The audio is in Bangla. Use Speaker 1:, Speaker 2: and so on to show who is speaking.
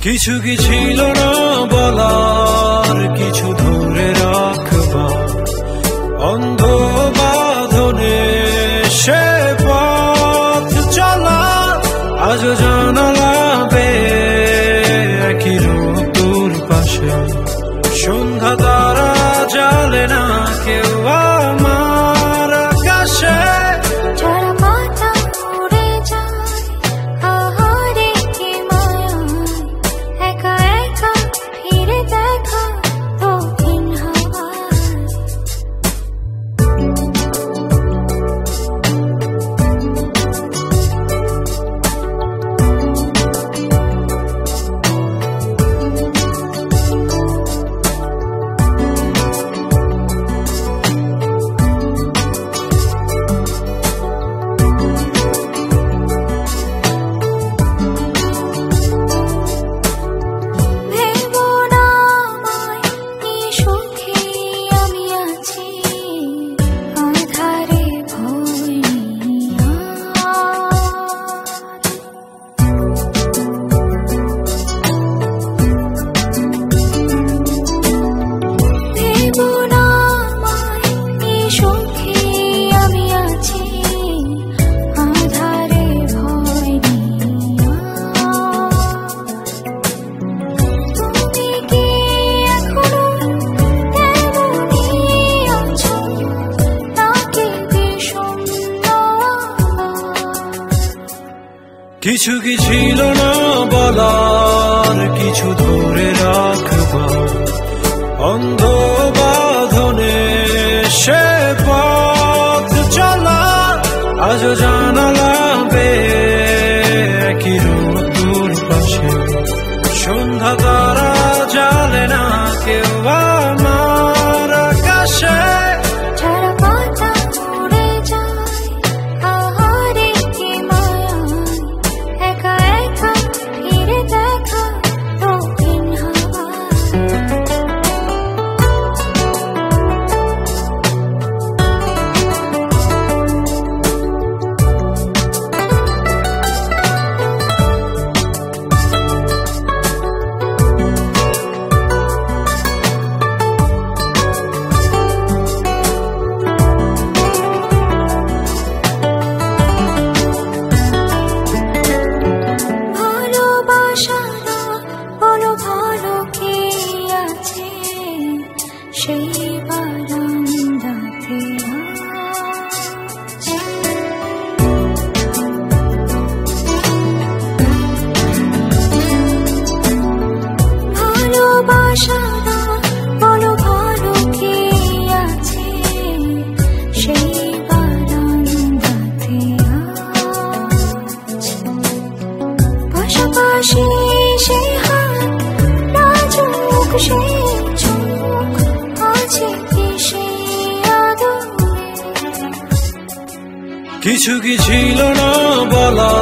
Speaker 1: কিছু কি ছিল না বলার, কিছু ধরে রাখবার অন্ধ বাঁধনে সে পথ চলা। আজও জানালা বেয়ে একই ঋতুর পাশে সন্ধ্যা তারা জ্বালে না কেউ আমার আকাশে। কিছু কি ছিল না বলার, কিছু ধরে রাখবার অন্ধ বাঁধনে সে পথ চলা। আজও জানালা বেয়ে একই ঋতুর পাশে সন্ধ্যা তারা জ্বালে না কেউ আমার আকাশে। কিছু কি ছিল না বলা,